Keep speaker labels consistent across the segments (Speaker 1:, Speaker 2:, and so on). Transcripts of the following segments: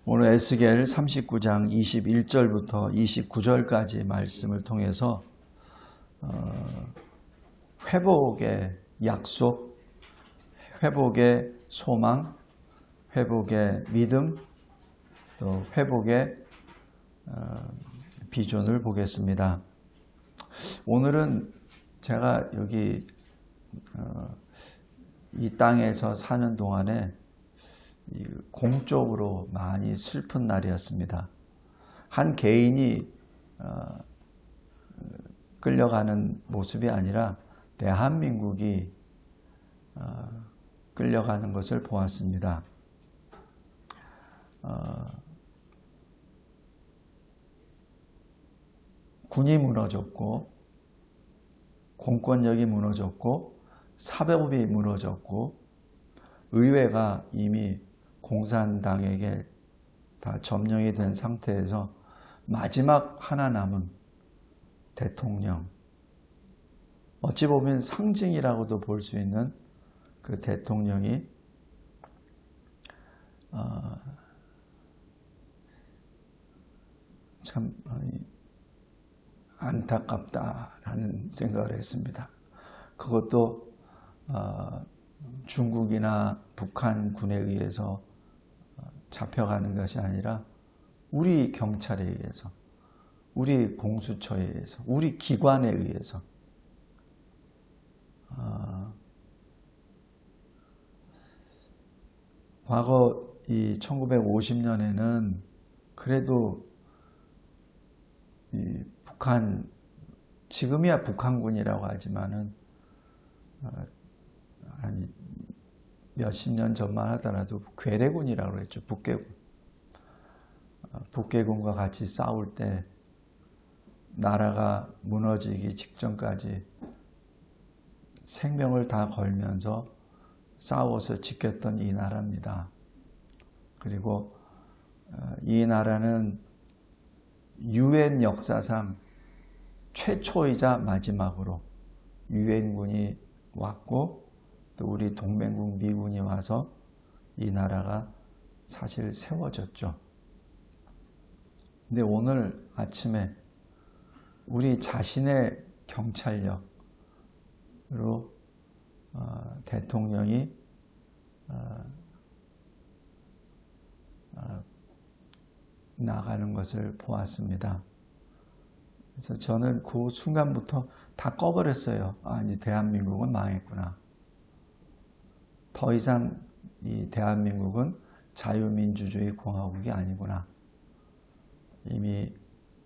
Speaker 1: 오늘 에스겔 39장 21절부터 29절까지 말씀을 통해서 회복의 약속, 회복의 소망, 회복의 믿음, 또 회복의 비전을 보겠습니다. 오늘은 제가 여기 이 땅에서 사는 동안에 공적으로 많이 슬픈 날이었습니다. 한 개인이 끌려가는 모습이 아니라 대한민국이 끌려가는 것을 보았습니다. 군이 무너졌고 공권력이 무너졌고 사법이 무너졌고 의회가 이미 공산당에게 다 점령이 된 상태에서 마지막 하나 남은 대통령, 어찌 보면 상징이라고도 볼 수 있는 그 대통령이 참 안타깝다라는 생각을 했습니다. 그것도 중국이나 북한군에 의해서 잡혀가는 것이 아니라 우리 경찰에 의해서, 우리 공수처에 의해서, 우리 기관에 의해서 과거 이 1950년에는 그래도 이 북한, 지금이야 북한군이라고 하지만은 한 몇십 년 전만 하더라도 괴뢰군이라고 했죠. 북괴군. 북괴군과 같이 싸울 때 나라가 무너지기 직전까지 생명을 다 걸면서 싸워서 지켰던 이 나라입니다. 그리고 이 나라는 유엔 역사상 최초이자 마지막으로 유엔군이 왔고 또 우리 동맹국 미군이 와서 이 나라가 사실 세워졌죠. 근데 오늘 아침에 우리 자신의 경찰력으로 대통령이 나가는 것을 보았습니다. 그래서 저는 그 순간부터 다 꺼버렸어요. 아니, 대한민국은 망했구나. 더 이상 이 대한민국은 자유민주주의 공화국이 아니구나. 이미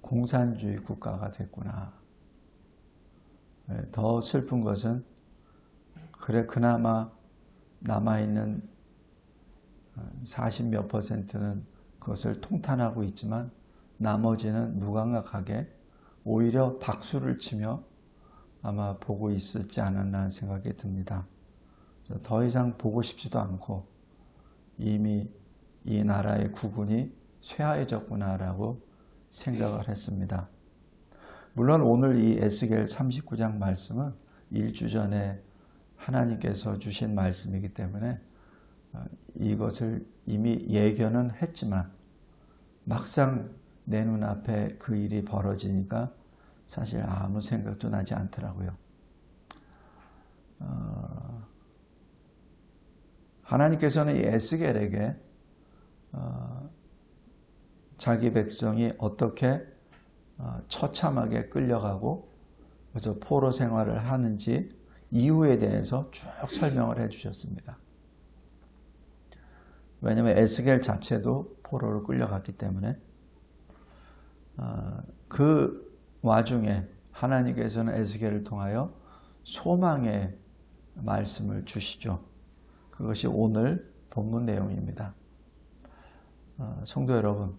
Speaker 1: 공산주의 국가가 됐구나. 더 슬픈 것은 그래 그나마 남아있는 40몇 %는 그것을 통탄하고 있지만 나머지는 무감각하게 오히려 박수를 치며 아마 보고 있었지 않았나 하는 생각이 듭니다. 더 이상 보고 싶지도 않고 이미 이 나라의 국운이 쇠하해졌구나라고 생각을 했습니다. 물론 오늘 이 에스겔 39장 말씀은 일주 전에 하나님께서 주신 말씀이기 때문에 이것을 이미 예견은 했지만 막상 내 눈앞에 그 일이 벌어지니까 사실 아무 생각도 나지 않더라고요. 하나님께서는 이 에스겔에게 자기 백성이 어떻게 처참하게 끌려가고 그래서 포로 생활을 하는지 이유에 대해서 쭉 설명을 해주셨습니다. 왜냐하면 에스겔 자체도 포로로 끌려갔기 때문에 그 와중에 하나님께서는 에스겔을 통하여 소망의 말씀을 주시죠. 그것이 오늘 본문 내용입니다. 성도 여러분,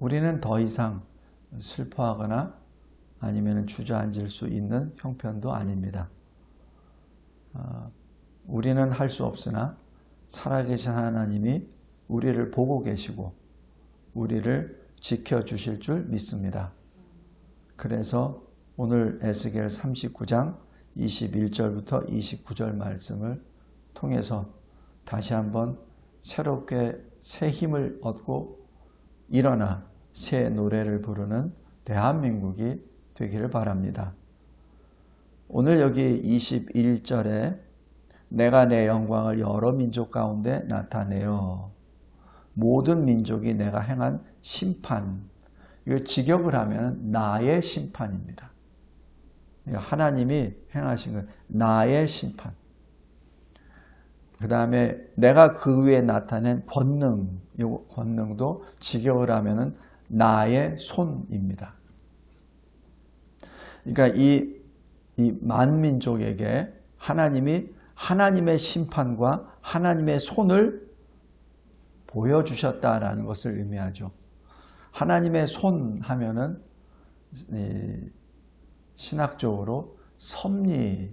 Speaker 1: 우리는 더 이상 슬퍼하거나 아니면 주저앉을 수 있는 형편도 아닙니다. 우리는 할 수 없으나 살아계신 하나님이 우리를 보고 계시고 우리를 지켜주실 줄 믿습니다. 그래서 오늘 에스겔 39장 21절부터 29절 말씀을 통해서 다시 한번 새롭게 새 힘을 얻고 일어나 새 노래를 부르는 대한민국이 되기를 바랍니다. 오늘 여기 21절에 내가 내 영광을 여러 민족 가운데 나타내어 모든 민족이 내가 행한 심판, 이거 직역을 하면 나의 심판입니다. 하나님이 행하신 것, 나의 심판. 그 다음에 내가 그 위에 나타낸 권능, 이 권능도 직역을 하면 나의 손입니다. 그러니까 이 만민족에게 하나님이 하나님의 심판과 하나님의 손을 보여주셨다라는 것을 의미하죠. 하나님의 손 하면은 신학적으로 섭리를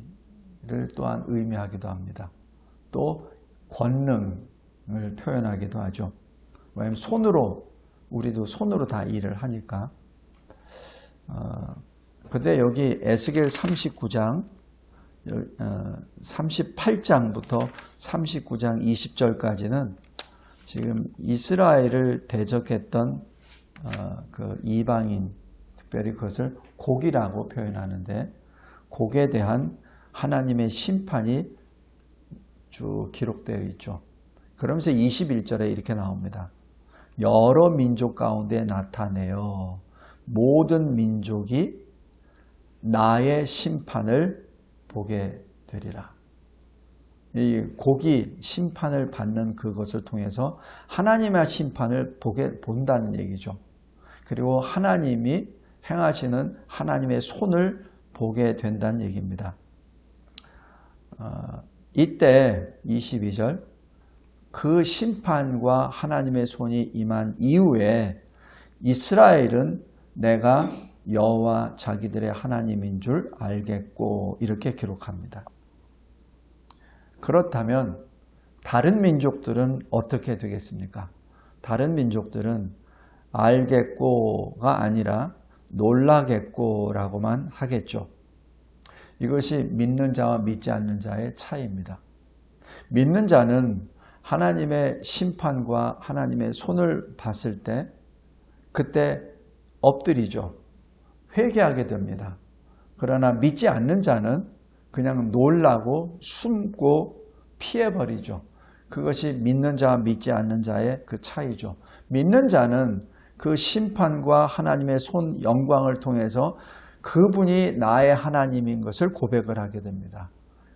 Speaker 1: 또한 의미하기도 합니다. 또 권능을 표현하기도 하죠. 왜냐하면 손으로, 우리도 손으로 다 일을 하니까. 근데 여기 에스겔 39장 38장부터 39장 20절까지는 지금 이스라엘을 대적했던 그 이방인, 특별히 그것을 곡이라고 표현하는데, 곡에 대한 하나님의 심판이 쭉 기록되어 있죠. 그러면서 21절에 이렇게 나옵니다. 여러 민족 가운데 나타내어 모든 민족이 나의 심판을 보게 되리라. 이 곡이 심판을 받는 그것을 통해서 하나님의 심판을 본다는 얘기죠. 그리고 하나님이 행하시는 하나님의 손을 보게 된다는 얘기입니다. 이때 22절, 그 심판과 하나님의 손이 임한 이후에 이스라엘은 내가 여호와 자기들의 하나님인 줄 알겠고, 이렇게 기록합니다. 그렇다면 다른 민족들은 어떻게 되겠습니까? 다른 민족들은 알겠고가 아니라 놀라겠고라고만 하겠죠. 이것이 믿는 자와 믿지 않는 자의 차이입니다. 믿는 자는 하나님의 심판과 하나님의 손을 봤을 때 그때 엎드리죠. 회개하게 됩니다. 그러나 믿지 않는 자는 그냥 놀라고 숨고 피해버리죠. 그것이 믿는 자와 믿지 않는 자의 그 차이죠. 믿는 자는 그 심판과 하나님의 손 영광을 통해서 그분이 나의 하나님인 것을 고백을 하게 됩니다.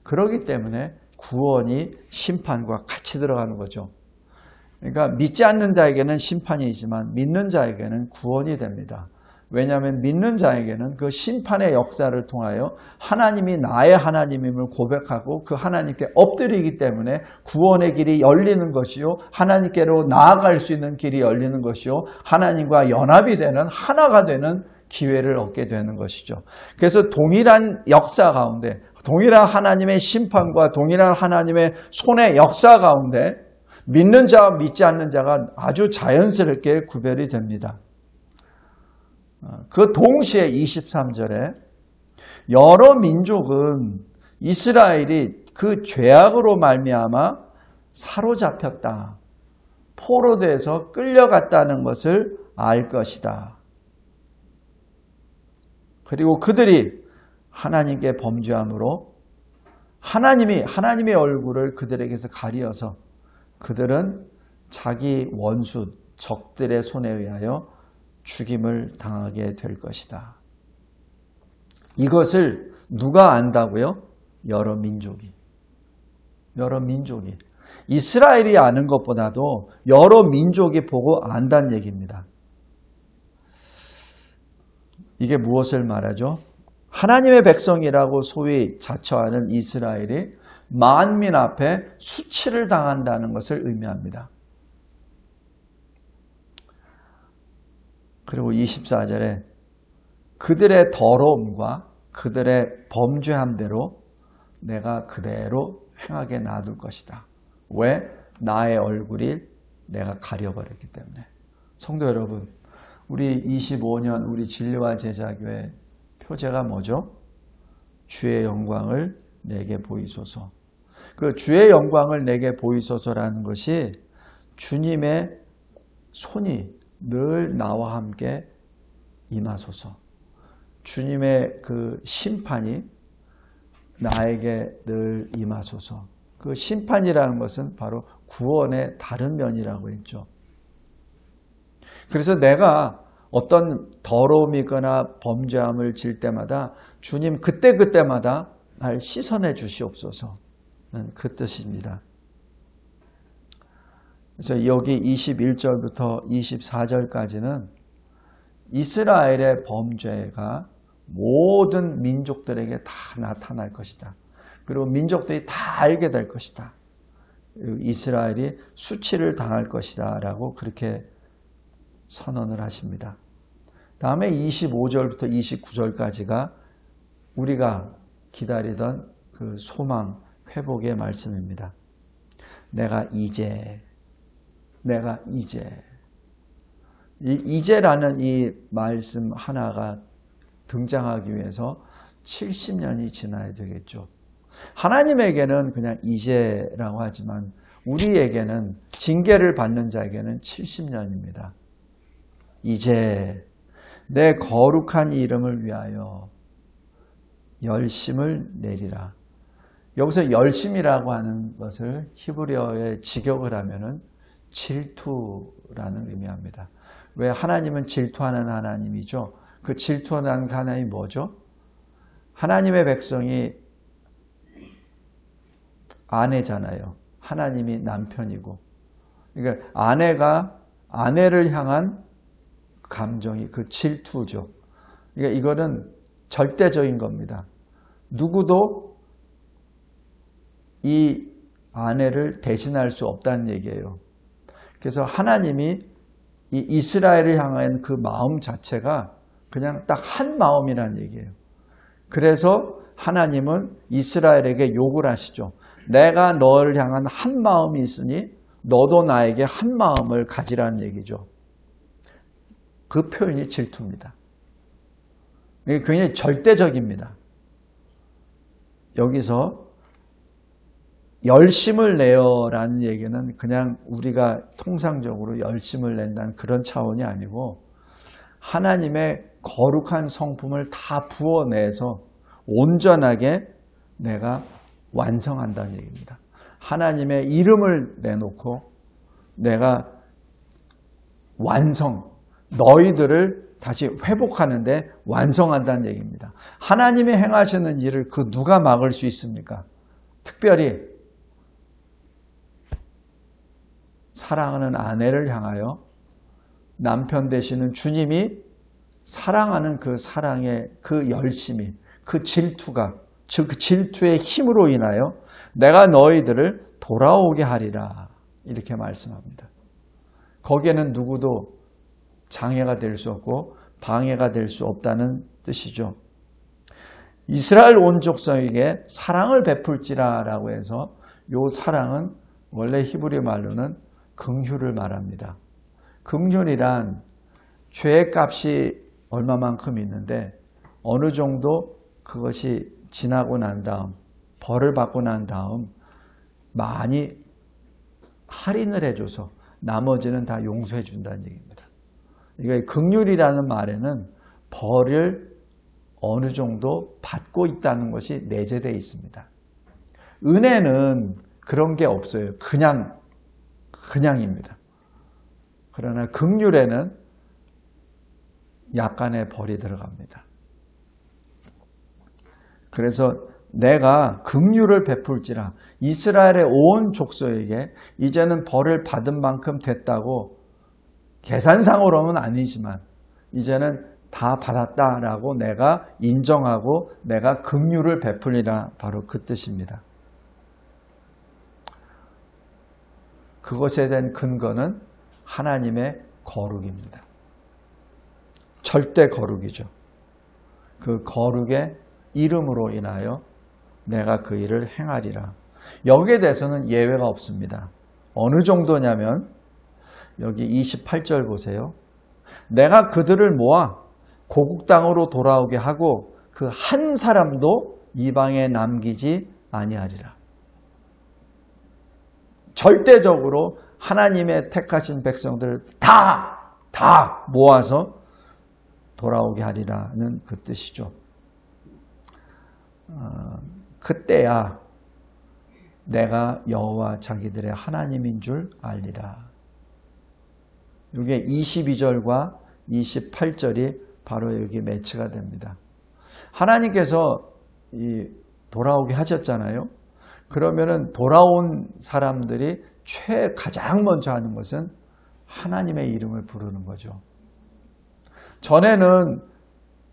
Speaker 1: 그렇기 때문에 구원이 심판과 같이 들어가는 거죠. 그러니까 믿지 않는 자에게는 심판이지만 믿는 자에게는 구원이 됩니다. 왜냐하면 믿는 자에게는 그 심판의 역사를 통하여 하나님이 나의 하나님임을 고백하고 그 하나님께 엎드리기 때문에 구원의 길이 열리는 것이요, 하나님께로 나아갈 수 있는 길이 열리는 것이요, 하나님과 연합이 되는, 하나가 되는 기회를 얻게 되는 것이죠. 그래서 동일한 역사 가운데, 동일한 하나님의 심판과 동일한 하나님의 손의 역사 가운데 믿는 자와 믿지 않는 자가 아주 자연스럽게 구별이 됩니다. 그 동시에 23절에 여러 민족은 이스라엘이 그 죄악으로 말미암아 사로잡혔다, 포로돼서 끌려갔다는 것을 알 것이다. 그리고 그들이 하나님께 범죄함으로 하나님의 얼굴을 그들에게서 가리어서 그들은 자기 원수, 적들의 손에 의하여 죽임을 당하게 될 것이다. 이것을 누가 안다고요? 여러 민족이. 이스라엘이 아는 것보다도 여러 민족이 보고 안다는 얘기입니다. 이게 무엇을 말하죠? 하나님의 백성이라고 소위 자처하는 이스라엘이 만민 앞에 수치를 당한다는 것을 의미합니다. 그리고 24절에 그들의 더러움과 그들의 범죄함대로 내가 그대로 행하게 놔둘 것이다. 왜? 나의 얼굴이 내가 가려버렸기 때문에. 성도 여러분, 우리 25년 우리 진리와 제자교회 표제가 뭐죠? 주의 영광을 내게 보이소서. 그 주의 영광을 내게 보이소서라는 것이 주님의 손이 늘 나와 함께 임하소서. 주님의 그 심판이 나에게 늘 임하소서. 그 심판이라는 것은 바로 구원의 다른 면이라고 했죠. 그래서 내가 어떤 더러움이거나 범죄함을 질 때마다 주님 그때마다 날 씻어내 주시옵소서는 그 뜻입니다. 그래서 여기 21절부터 24절까지는 이스라엘의 범죄가 모든 민족들에게 다 나타날 것이다. 그리고 민족들이 다 알게 될 것이다. 이스라엘이 수치를 당할 것이다 라고 그렇게 선언을 하십니다. 다음에 25절부터 29절까지가 우리가 기다리던 그 소망 회복의 말씀입니다. 내가 이제라는 이 말씀 하나가 등장하기 위해서 70년이 지나야 되겠죠. 하나님에게는 그냥 이제라고 하지만 우리에게는 징계를 받는 자에게는 70년입니다. 이제 내 거룩한 이름을 위하여 열심을 내리라. 여기서 열심이라고 하는 것을 히브리어에 직역을 하면은 질투라는 의미합니다. 왜 하나님은 질투하는 하나님이죠? 그 질투하는 하나님이 뭐죠? 하나님의 백성이 아내잖아요. 하나님이 남편이고. 그러니까 아내가 아내를 향한 감정이 그 질투죠. 그러니까 이거는 절대적인 겁니다. 누구도 이 아내를 대신할 수 없다는 얘기예요. 그래서 하나님이 이 이스라엘을 향한 그 마음 자체가 그냥 딱 한 마음이라는 얘기예요. 그래서 하나님은 이스라엘에게 욕을 하시죠. 내가 너를 향한 한 마음이 있으니 너도 나에게 한 마음을 가지라는 얘기죠. 그 표현이 질투입니다. 이게 굉장히 절대적입니다. 여기서 열심을 내어라는 얘기는 그냥 우리가 통상적으로 열심을 낸다는 그런 차원이 아니고 하나님의 거룩한 성품을 다 부어내서 온전하게 내가 완성한다는 얘기입니다. 하나님의 이름을 내놓고 내가 너희들을 다시 회복하는데 완성한다는 얘기입니다. 하나님이 행하시는 일을 그 누가 막을 수 있습니까? 특별히 사랑하는 아내를 향하여 남편 되시는 주님이 사랑하는 그 사랑의 그 열심이, 그 질투가, 즉 그 질투의 힘으로 인하여 내가 너희들을 돌아오게 하리라 이렇게 말씀합니다. 거기에는 누구도 장애가 될 수 없고 방해가 될 수 없다는 뜻이죠. 이스라엘 온 족속에게 사랑을 베풀지라라고 해서 이 사랑은 원래 히브리 말로는 긍휼을 말합니다. 긍휼이란 죄의 값이 얼마만큼 있는데 어느 정도 그것이 지나고 난 다음 벌을 받고 난 다음 많이 할인을 해줘서 나머지는 다 용서해 준다는 얘기입니다. 이게 긍휼이라는 말에는 벌을 어느 정도 받고 있다는 것이 내재되어 있습니다. 은혜는 그런 게 없어요. 그냥입니다. 그러나 긍휼에는 약간의 벌이 들어갑니다. 그래서 내가 긍휼을 베풀지라 이스라엘의 온 족속에게 이제는 벌을 받은 만큼 됐다고 계산상으로는 아니지만 이제는 다 받았다라고 내가 인정하고 내가 긍휼을 베풀리라 바로 그 뜻입니다. 그것에 대한 근거는 하나님의 거룩입니다. 절대 거룩이죠. 그 거룩의 이름으로 인하여 내가 그 일을 행하리라. 여기에 대해서는 예외가 없습니다. 어느 정도냐면 여기 28절 보세요. 내가 그들을 모아 고국 땅으로 돌아오게 하고 그 한 사람도 이방에 남기지 아니하리라. 절대적으로 하나님의 택하신 백성들을 다 모아서 돌아오게 하리라는 그 뜻이죠. 그때야 내가 여호와 자기들의 하나님인 줄 알리라. 이게 22절과 28절이 바로 여기 매치가 됩니다. 하나님께서 돌아오게 하셨잖아요. 그러면은 돌아온 사람들이 가장 먼저 하는 것은 하나님의 이름을 부르는 거죠. 전에는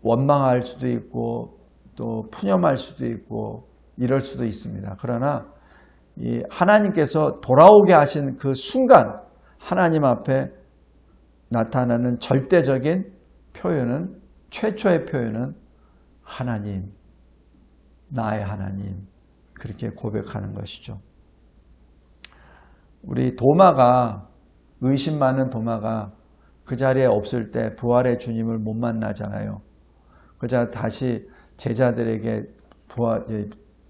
Speaker 1: 원망할 수도 있고 또 푸념할 수도 있고 이럴 수도 있습니다. 그러나 이 하나님께서 돌아오게 하신 그 순간 하나님 앞에 나타나는 절대적인 표현은, 최초의 표현은 하나님, 나의 하나님, 그렇게 고백하는 것이죠. 우리 도마가, 의심 많은 도마가 그 자리에 없을 때 부활의 주님을 못 만나잖아요. 그자 다시 제자들에게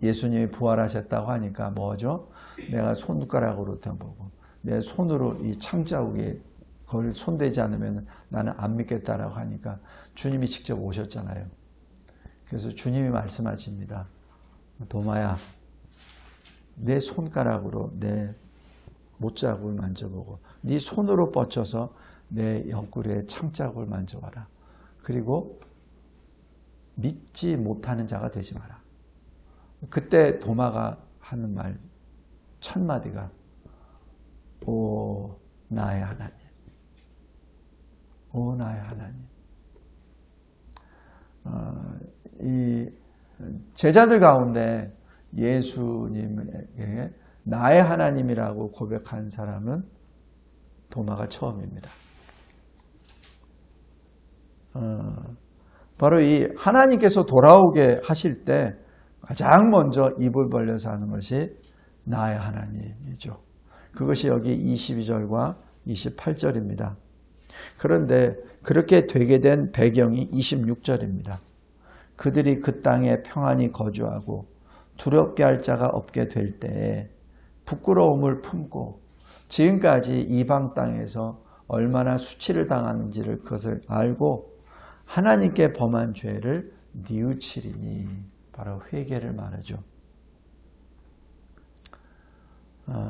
Speaker 1: 예수님이 부활하셨다고 하니까 뭐죠? 내가 손가락으로 보고 내 손으로 이 창자국에 그걸 손대지 않으면 나는 안 믿겠다라고 하니까 주님이 직접 오셨잖아요. 그래서 주님이 말씀하십니다. 도마야, 내 손가락으로 내 못자국을 만져보고 네 손으로 뻗쳐서 내 옆구리에 창자국을 만져봐라. 그리고 믿지 못하는 자가 되지 마라. 그때 도마가 하는 말 첫 마디가 오 나의 하나님, 오 나의 하나님. 이 제자들 가운데 예수님에게 나의 하나님이라고 고백한 사람은 도마가 처음입니다. 바로 이 하나님께서 돌아오게 하실 때 가장 먼저 입을 벌려서 하는 것이 나의 하나님이죠. 그것이 여기 22절과 28절입니다. 그런데 그렇게 되게 된 배경이 26절입니다. 그들이 그 땅에 평안히 거주하고 두렵게 할 자가 없게 될 때에 부끄러움을 품고 지금까지 이방 땅에서 얼마나 수치를 당하는지를 그것을 알고 하나님께 범한 죄를 뉘우치리니, 바로 회개를 말하죠.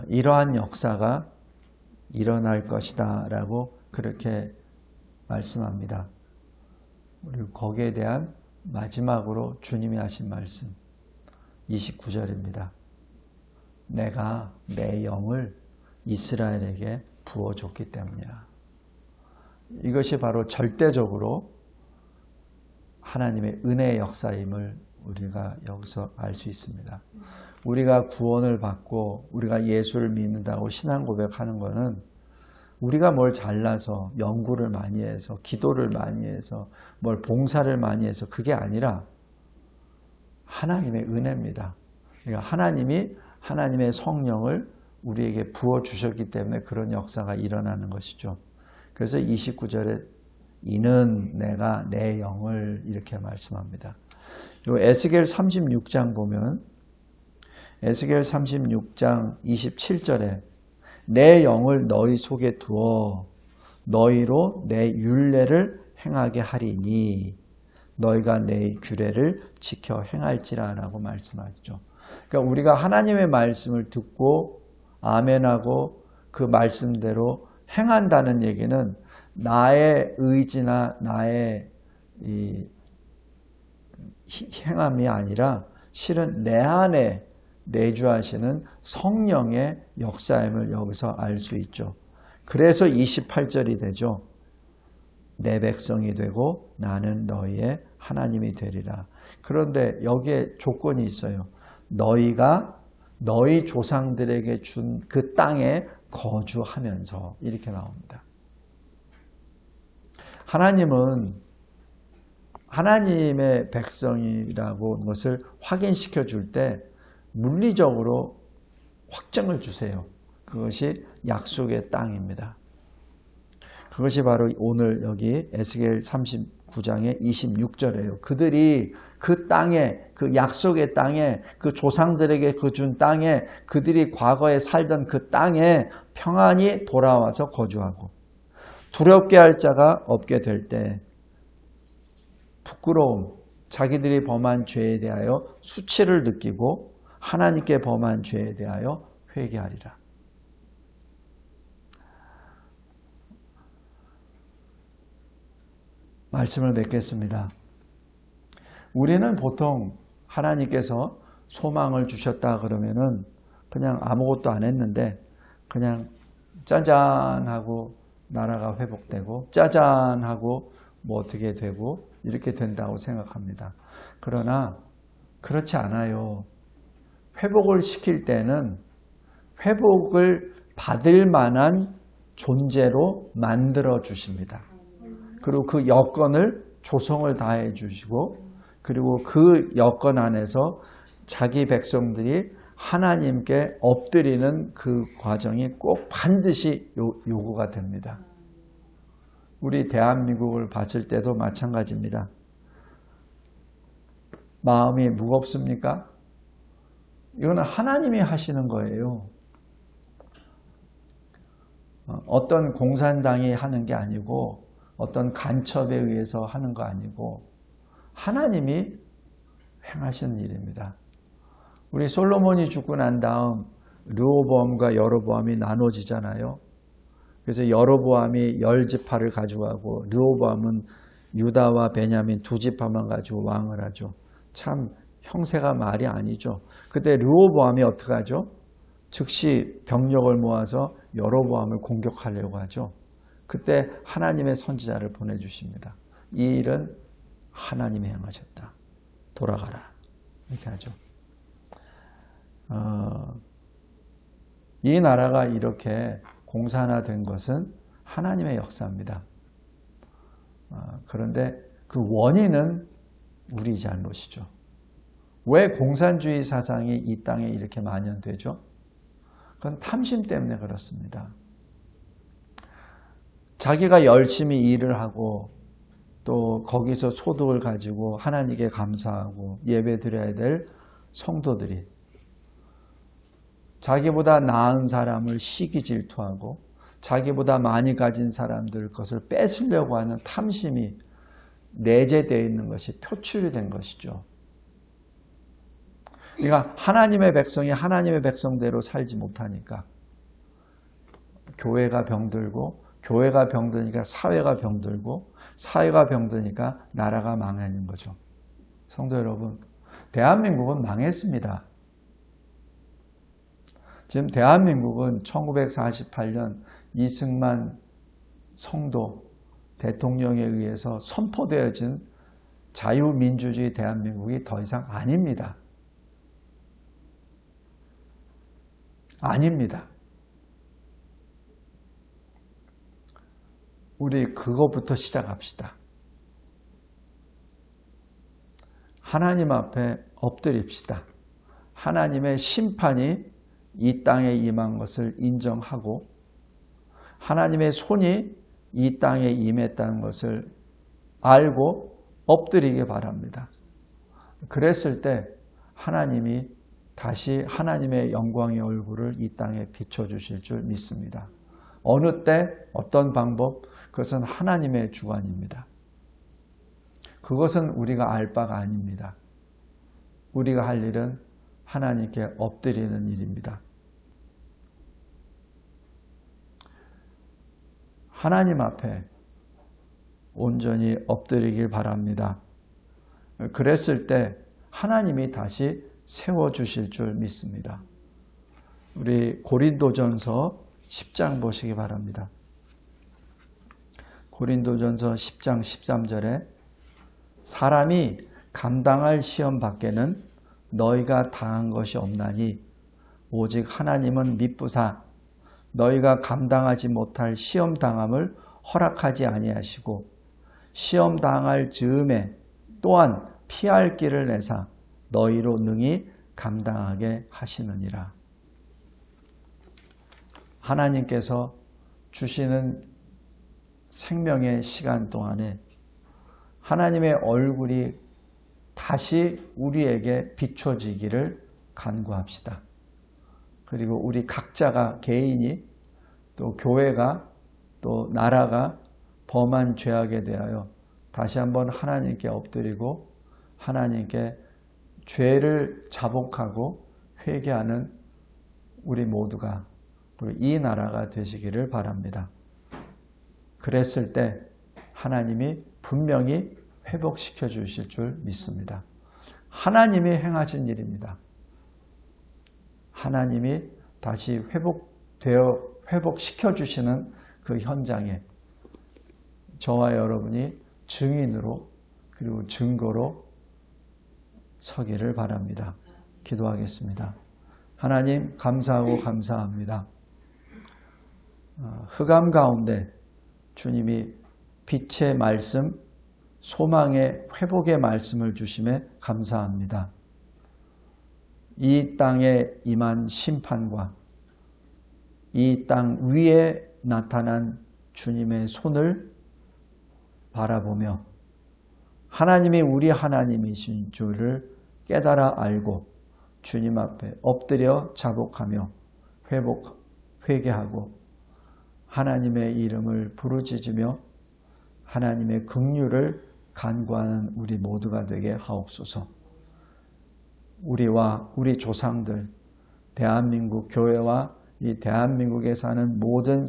Speaker 1: 이러한 역사가 일어날 것이다 라고 그렇게 말씀합니다. 그리고 거기에 대한 마지막으로 주님이 하신 말씀 29절입니다. 내가 내 영을 이스라엘에게 부어줬기 때문이야. 이것이 바로 절대적으로 하나님의 은혜의 역사임을 우리가 여기서 알 수 있습니다. 우리가 구원을 받고 우리가 예수를 믿는다고 신앙 고백하는 것은 우리가 뭘 잘나서 연구를 많이 해서 기도를 많이 해서 뭘 봉사를 많이 해서 그게 아니라 하나님의 은혜입니다. 그러니까 하나님이 하나님의 성령을 우리에게 부어주셨기 때문에 그런 역사가 일어나는 것이죠. 그래서 29절에 이는 내가 내 영을 이렇게 말씀합니다. 요 에스겔 36장 보면 에스겔 36장 27절에 내 영을 너희 속에 두어 너희로 내 율례를 행하게 하리니 너희가 내 규례를 지켜 행할지라 라고 말씀하죠. 그러니까 우리가 하나님의 말씀을 듣고 아멘하고 그 말씀대로 행한다는 얘기는 나의 의지나 나의 이 행함이 아니라 실은 내 안에 내주하시는 성령의 역사임을 여기서 알 수 있죠. 그래서 28절이 되죠. 내 백성이 되고 나는 너희의 하나님이 되리라. 그런데 여기에 조건이 있어요. 너희가 너희 조상들에게 준 그 땅에 거주하면서, 이렇게 나옵니다. 하나님은 하나님의 백성이라고 것을 확인시켜 줄 때 물리적으로 확정을 주세요. 그것이 약속의 땅입니다. 그것이 바로 오늘 여기 에스겔 39장의 26절이에요. 그들이 그 땅에, 그 약속의 땅에, 그 조상들에게 그 준 땅에, 그들이 과거에 살던 그 땅에 평안히 돌아와서 거주하고, 두렵게 할 자가 없게 될 때 부끄러움, 자기들이 범한 죄에 대하여 수치를 느끼고 하나님께 범한 죄에 대하여 회개하리라. 말씀을 맺겠습니다. 우리는 보통 하나님께서 소망을 주셨다 그러면은 그냥 아무것도 안 했는데 그냥 짜잔 하고 나라가 회복되고 짜잔 하고 뭐 어떻게 되고 이렇게 된다고 생각합니다. 그러나 그렇지 않아요. 회복을 시킬 때는 회복을 받을 만한 존재로 만들어 주십니다. 그리고 그 여건을 조성을 다해 주시고, 그리고 그 여건 안에서 자기 백성들이 하나님께 엎드리는 그 과정이 꼭 반드시 요구가 됩니다. 우리 대한민국을 봤을 때도 마찬가지입니다. 마음이 무겁습니까? 이거는 하나님이 하시는 거예요. 어떤 공산당이 하는 게 아니고 어떤 간첩에 의해서 하는 거 아니고 하나님이 행하시는 일입니다. 우리 솔로몬이 죽고 난 다음 르호보암과 여로보암이 나눠지잖아요. 그래서 여로보암이 10지파를 가져가고 르호보암은 유다와 베냐민 2지파만 가지고 왕을 하죠. 참 형세가 말이 아니죠. 그때 르호보암이 어떻게 하죠? 즉시 병력을 모아서 여로보암을 공격하려고 하죠. 그때 하나님의 선지자를 보내주십니다. 이 일은 하나님이 행하셨다. 돌아가라. 이렇게 하죠. 이 나라가 이렇게 공산화된 것은 하나님의 역사입니다. 그런데 그 원인은 우리 잘못이죠. 왜 공산주의 사상이 이 땅에 이렇게 만연되죠? 그건 탐심 때문에 그렇습니다. 자기가 열심히 일을 하고 또 거기서 소득을 가지고 하나님께 감사하고 예배 드려야 될 성도들이 자기보다 나은 사람을 시기 질투하고 자기보다 많이 가진 사람들 것을 뺏으려고 하는 탐심이 내재되어 있는 것이 표출이 된 것이죠. 그러니까 하나님의 백성이 하나님의 백성대로 살지 못하니까 교회가 병들고 교회가 병드니까 사회가 병들고 사회가 병드니까 나라가 망하는 거죠. 성도 여러분, 대한민국은 망했습니다. 지금 대한민국은 1948년 이승만 성도 대통령에 의해서 선포되어진 자유민주주의 대한민국이 더 이상 아닙니다. 아닙니다. 우리 그거부터 시작합시다. 하나님 앞에 엎드립시다. 하나님의 심판이 이 땅에 임한 것을 인정하고 하나님의 손이 이 땅에 임했다는 것을 알고 엎드리기 바랍니다. 그랬을 때 하나님이 다시 하나님의 영광의 얼굴을 이 땅에 비춰주실 줄 믿습니다. 어느 때 어떤 방법, 그것은 하나님의 주관입니다. 그것은 우리가 알 바가 아닙니다. 우리가 할 일은 하나님께 엎드리는 일입니다. 하나님 앞에 온전히 엎드리길 바랍니다. 그랬을 때 하나님이 다시 세워주실 줄 믿습니다. 우리 고린도전서 10장 보시기 바랍니다. 고린도전서 10장 13절에 사람이 감당할 시험 밖에는 너희가 당한 것이 없나니 오직 하나님은 미쁘사 너희가 감당하지 못할 시험 당함을 허락하지 아니하시고 시험 당할 즈음에 또한 피할 길을 내사 너희로 능히 감당하게 하시느니라. 하나님께서 주시는 생명의 시간 동안에 하나님의 얼굴이 다시 우리에게 비춰지기를 간구합시다. 그리고 우리 각자가 개인이 또 교회가 또 나라가 범한 죄악에 대하여 다시 한번 하나님께 엎드리고 하나님께 죄를 자복하고 회개하는 우리 모두가 이 나라가 되시기를 바랍니다. 그랬을 때 하나님이 분명히 회복시켜 주실 줄 믿습니다. 하나님이 행하신 일입니다. 하나님이 다시 회복시켜 주시는 그 현장에 저와 여러분이 증인으로 그리고 증거로 서기를 바랍니다. 기도하겠습니다. 하나님 감사하고 감사합니다. 흑암 가운데 주님이 빛의 말씀, 소망의 회복의 말씀을 주심에 감사합니다. 이 땅에 임한 심판과 이 땅 위에 나타난 주님의 손을 바라보며 하나님이 우리 하나님이신 줄을 깨달아 알고 주님 앞에 엎드려 자복하며 회개하고 하나님의 이름을 부르짖으며 하나님의 긍휼을 간구하는 우리 모두가 되게 하옵소서. 우리와 우리 조상들, 대한민국 교회와 이 대한민국에 사는 모든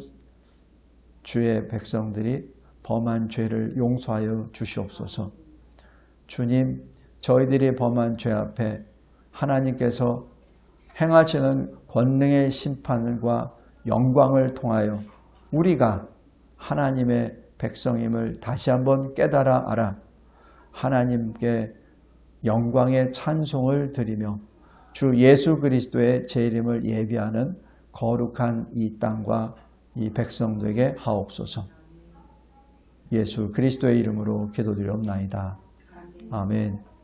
Speaker 1: 주의 백성들이 범한 죄를 용서하여 주시옵소서. 주님, 저희들이 범한 죄 앞에 하나님께서 행하시는 권능의 심판과 영광을 통하여 우리가 하나님의 백성임을 다시 한번 깨달아 알아 하나님께 영광의 찬송을 드리며 주 예수 그리스도의 제 이름을 예비하는 거룩한 이 땅과 이 백성들에게 하옵소서. 예수 그리스도의 이름으로 기도드리옵나이다. 아멘.